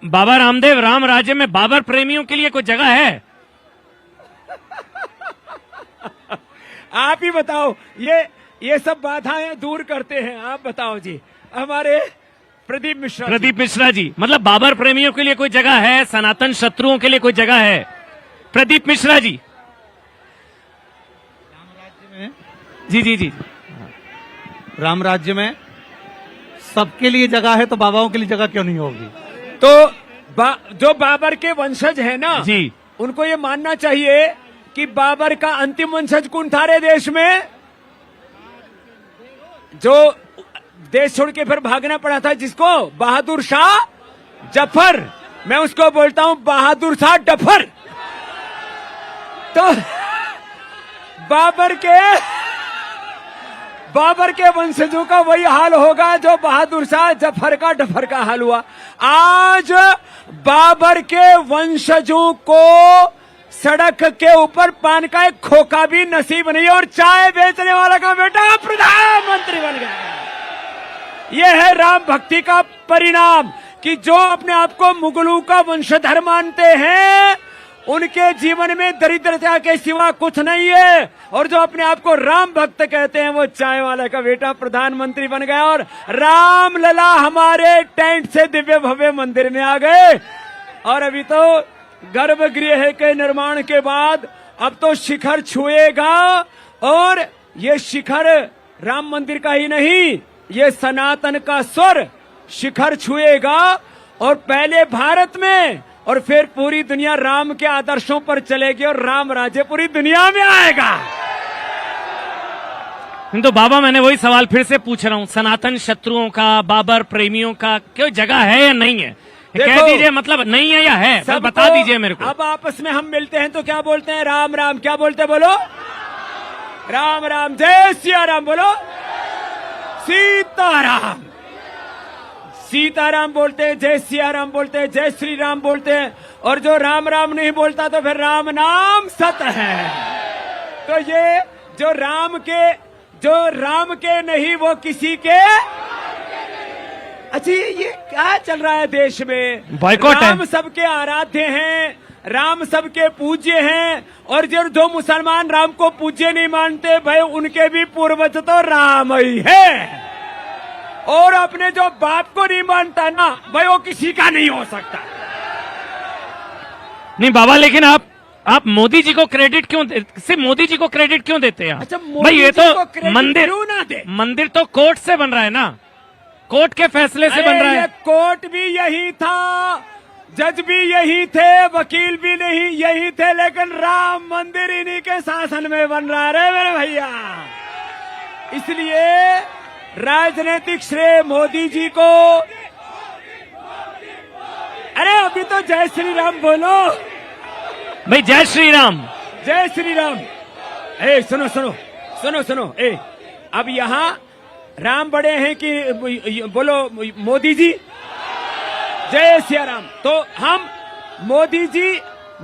बाबा रामदेव, राम राज्य में बाबर प्रेमियों के लिए कोई जगह है? आप ही बताओ, ये सब बाधाएं दूर करते हैं, आप बताओ जी। हमारे प्रदीप मिश्रा जी, मतलब बाबर प्रेमियों के लिए कोई जगह है, सनातन शत्रुओं के लिए कोई जगह है? प्रदीप मिश्रा जी। राम राज्य में, जी, राम राज्य में सबके लिए जगह है, तो बाबाओं के लिए जगह क्यों नहीं होगी? तो जो बाबर के वंशज है ना जी, उनको ये मानना चाहिए कि बाबर का अंतिम वंशज कौन था रे देश में, जो देश छोड़ के फिर भागना पड़ा था, जिसको? बहादुर शाह जफर। मैं उसको बोलता हूं बहादुर शाह डफर। तो बाबर के वंशजों का वही हाल होगा जो बहादुर शाह जफर का डफर का हाल हुआ। आज बाबर के वंशजों को सड़क के ऊपर पान का एक खोखा भी नसीब नहीं, और चाय बेचने वाला का बेटा प्रधानमंत्री बन गया। यह है राम भक्ति का परिणाम, कि जो अपने आप को मुगलों का वंशधर मानते हैं उनके जीवन में दरिद्रता के सिवा कुछ नहीं है, और जो अपने आप को राम भक्त कहते हैं वो चाय वाला का बेटा प्रधानमंत्री बन गया। और राम लला हमारे टेंट से दिव्य भव्य मंदिर में आ गए। और अभी तो गर्भगृह के निर्माण के बाद अब तो शिखर छुएगा, और ये शिखर राम मंदिर का ही नहीं, ये सनातन का स्वर शिखर छुएगा, और पहले भारत में और फिर पूरी दुनिया राम के आदर्शों पर चलेगी, और राम राज्य पूरी दुनिया में आएगा। तो बाबा, मैंने वही सवाल फिर से पूछ रहा हूँ, सनातन शत्रुओं का, बाबर प्रेमियों का कोई जगह है या नहीं है? कह दीजिए, मतलब नहीं है या है, सब बता दीजिए मेरे को। अब आपस में हम मिलते हैं तो क्या बोलते हैं? राम राम। क्या बोलते हैं? बोलो राम राम। जय सिया राम। बोलो सीताराम। सीताराम बोलते हैं, जय सिया राम बोलते हैं, जय श्री राम बोलते हैं। और जो राम राम नहीं बोलता तो फिर राम नाम सत है। तो ये जो राम के नहीं वो किसी के। अच्छा, ये क्या चल रहा है देश में? बॉयकॉट है। राम सबके आराध्य हैं, राम सबके पूज्य हैं, और जो मुसलमान राम को पूज्य नहीं मानते, भाई उनके भी पूर्वज तो राम ही है। और अपने जो बाप को नहीं मानता ना भाई, वो किसी का नहीं हो सकता। नहीं बाबा, लेकिन आप मोदी जी को क्रेडिट क्यों सिर्फ मोदी जी को क्रेडिट क्यों देते हैं? अच्छा, भाई ये तो मंदिर क्यों ना दे? मंदिर तो कोर्ट से बन रहा है ना, कोर्ट के फैसले से बन रहा है। कोर्ट भी यही था, जज भी यही थे, वकील भी नहीं यही थे, लेकिन राम मंदिर इन्हीं के शासन में बन रहा है मेरे भैया। इसलिए राजनीतिक श्रेय मोदी जी को। अरे अभी तो जय श्री राम बोलो भाई, जय श्री राम, जय श्री राम। सुनो सुनो सुनो सुनो, अब यहाँ राम बड़े हैं कि बोलो मोदी जी? जय सिया राम। तो हम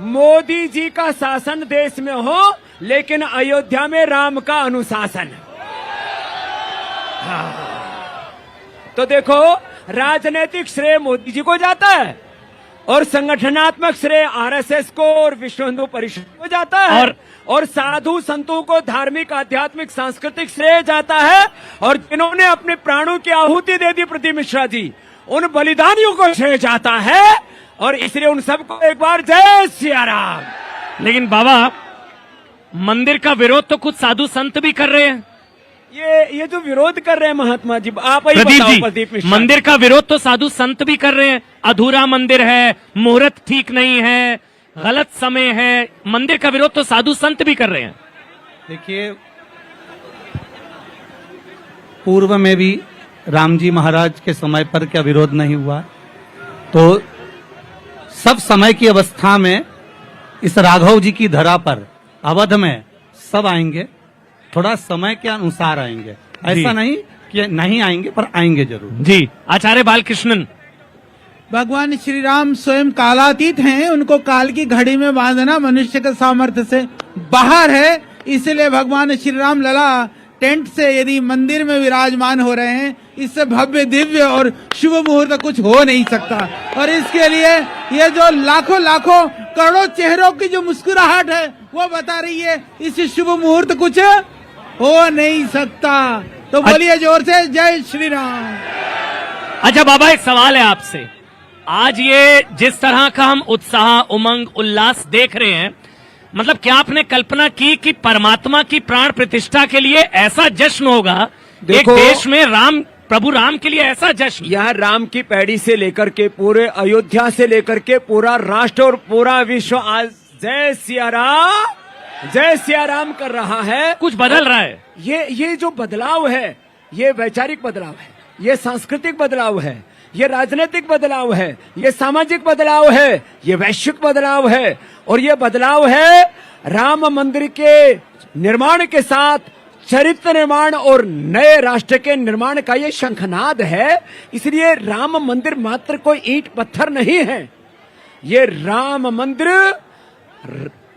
मोदी जी का शासन देश में हो, लेकिन अयोध्या में राम का अनुशासन। तो देखो, राजनीतिक श्रेय मोदी जी को जाता है, और संगठनात्मक श्रेय आरएसएस को और विश्व हिंदू परिषद को जाता है, और साधु संतों को धार्मिक, आध्यात्मिक, सांस्कृतिक श्रेय जाता है। और जिन्होंने अपने प्राणों की आहुति दे दी प्रदीप मिश्रा जी, उन बलिदानियों को श्रेय जाता है। और इसलिए उन सबको एक बार जय सिया राम। लेकिन बाबा, मंदिर का विरोध तो कुछ साधु संत भी कर रहे हैं। ये जो विरोध कर रहे हैं महात्मा जी, आप ही प्रदीप बताओ। जी, प्रदीप मिश्रा, मंदिर का विरोध तो साधु संत भी कर रहे हैं। अधूरा मंदिर है, मुहूर्त ठीक नहीं है, गलत समय है, मंदिर का विरोध तो साधु संत भी कर रहे हैं। देखिए, पूर्व में भी राम जी महाराज के समय पर क्या विरोध नहीं हुआ? तो सब समय की अवस्था में इस राघव जी की धरा पर, अवध में सब आएंगे, थोड़ा समय के अनुसार आएंगे। ऐसा नहीं कि नहीं आएंगे, पर आएंगे जरूर। जी, आचार्य बालकृष्णन। भगवान श्री राम स्वयं कालातीत हैं, उनको काल की घड़ी में बांधना मनुष्य के सामर्थ्य से बाहर है। इसलिए भगवान श्री राम लला टेंट से यदि मंदिर में विराजमान हो रहे हैं, इससे भव्य दिव्य और शुभ मुहूर्त कुछ हो नहीं सकता। और इसके लिए ये जो लाखों लाखों करोड़ों चेहरों की जो मुस्कुराहट है वो बता रही है इस शुभ मुहूर्त कुछ हो नहीं सकता। तो बोलिए जोर से जय श्री राम। अच्छा बाबा, एक सवाल है आपसे। आज ये जिस तरह का हम उत्साह, उमंग, उल्लास देख रहे हैं, मतलब क्या आपने कल्पना की कि परमात्मा की प्राण प्रतिष्ठा के लिए ऐसा जश्न होगा एक देखो, देश में प्रभु राम के लिए ऐसा जश्न? यह राम की पैड़ी से लेकर के पूरे अयोध्या से लेकर के पूरा राष्ट्र और पूरा विश्व आज जय सिया राम कर रहा है। कुछ बदल रहा है। ये जो बदलाव है, ये वैचारिक बदलाव है, ये सांस्कृतिक बदलाव है, ये राजनीतिक बदलाव है, ये सामाजिक बदलाव है, ये वैश्विक बदलाव है। और ये बदलाव है राम मंदिर के निर्माण के साथ चरित्र निर्माण और नए राष्ट्र के निर्माण का ये शंखनाद है। इसलिए राम मंदिर मात्र कोई ईंट पत्थर नहीं है, ये राम मंदिर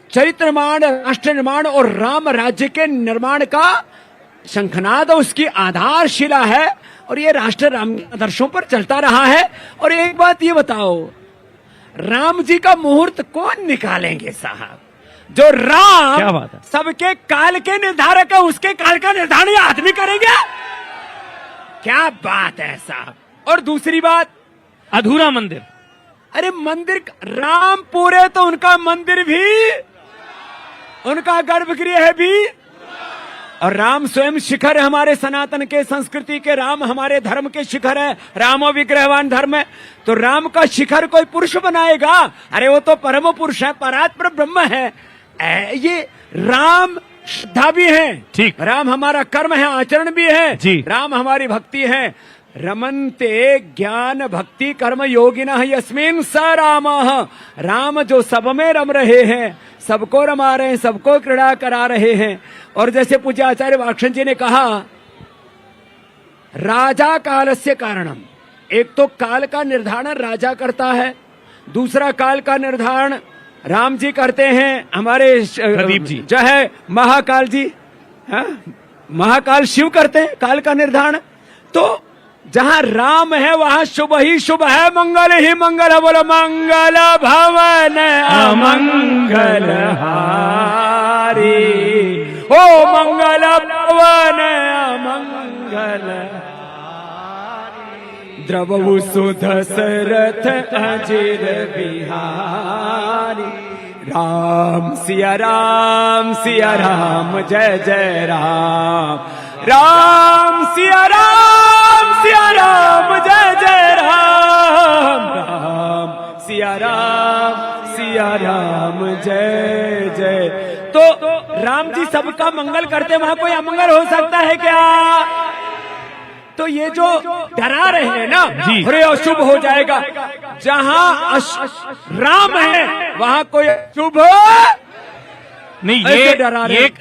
चरित्र निर्माण, राष्ट्र निर्माण और राम राज्य के निर्माण का शंखनाद, उसकी आधारशिला है। और ये राष्ट्र राम के आदर्शों पर चलता रहा है। और एक बात ये बताओ, राम जी का मुहूर्त कौन निकालेंगे साहब? जो राम क्या बात है? सबके काल के निर्धारक है, उसके काल का निर्धारण ये आदमी करेंगे? क्या बात है साहब। और दूसरी बात, अधूरा मंदिर। अरे मंदिर राम पूरे तो उनका मंदिर भी, उनका गर्भगृह भी, और राम स्वयं शिखर है हमारे सनातन के संस्कृति के। राम हमारे धर्म के शिखर है, रामो विग्रहवान धर्म है। तो राम का शिखर कोई पुरुष बनाएगा? अरे वो तो परम पुरुष है, परात्पर ब्रह्म है। ये राम श्रद्धा भी है, ठीक। राम हमारा कर्म है, आचरण भी है जी। राम हमारी भक्ति है। रमन्ते ज्ञान भक्ति कर्म योगिनः यस्मिन् स रामः। राम जो सब में रम रहे हैं, सबको रमा रहे हैं, सबको क्रीड़ा करा रहे हैं। और जैसे पूज्य आचार्य वाक्शन जी ने कहा, राजा कालस्य कारणम, एक तो काल का निर्धारण राजा करता है, दूसरा काल का निर्धारण राम जी करते हैं, हमारे प्रदीप जी जो है महाकाल जी, हाँ? महाकाल शिव करते हैं काल का निर्धारण। तो जहां राम है वहां शुभ ही शुभ है, मंगल ही मंगल है। बोलो मंगल भवन अमंगल हारी, ओ मंगल भवन अमंगल द्रवहु सुध सरथ अजिर बिहारी। राम सिया राम जय जय राम, राम सिया राम जय जय राम, राम सिया राम जय जय। तो राम जी सबका मंगल करते, वहां कोई अमंगल हो सकता है क्या? तो ये जो डरा रहे हैं ना, अरे अशुभ हो जाएगा, जहां राम है वहां कोई अशुभ नहीं। ये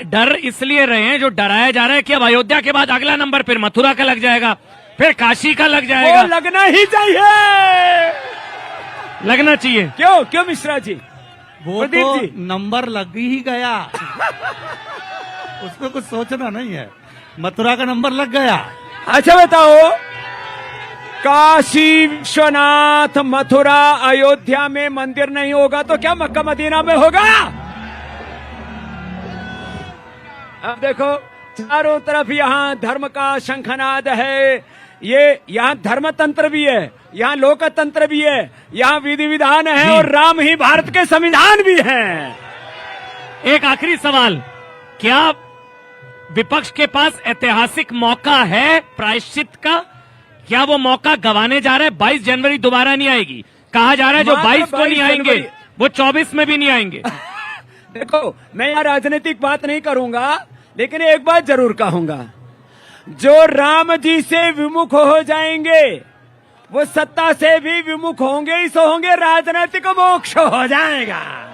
डर इसलिए रहे हैं, जो डराया जा रहा है कि अब अयोध्या के बाद अगला नंबर फिर मथुरा का लग जाएगा, फिर काशी का लग जाएगा। वो लगना ही चाहिए, लगना चाहिए। क्यों मिश्रा जी? वो तो नंबर लग ही गया उसमें कुछ सोचना नहीं है, मथुरा का नंबर लग गया। अच्छा बताओ, काशी विश्वनाथ मथुरा अयोध्या में मंदिर नहीं होगा तो क्या मक्का मदीना में होगा? अब देखो चारों तरफ यहाँ धर्म का शंखनाद है। ये यहाँ धर्म तंत्र भी है, यहाँ लोकतंत्र भी है, यहाँ विधि विधान है, और राम ही भारत के संविधान भी हैं। एक आखिरी सवाल, क्या विपक्ष के पास ऐतिहासिक मौका है प्रायश्चित का? क्या वो मौका गंवाने जा रहा है? 22 जनवरी दोबारा नहीं आएगी, कहा जा रहा है जो 22 को नहीं आएंगे वो 24 में भी नहीं आएंगे। देखो मैं यहाँ राजनीतिक बात नहीं करूंगा, लेकिन एक बात जरूर कहूंगा, जो राम जी से विमुख हो जाएंगे वो सत्ता से भी विमुख होंगे ही, सो होंगे, राजनीतिक मोक्ष हो जाएगा।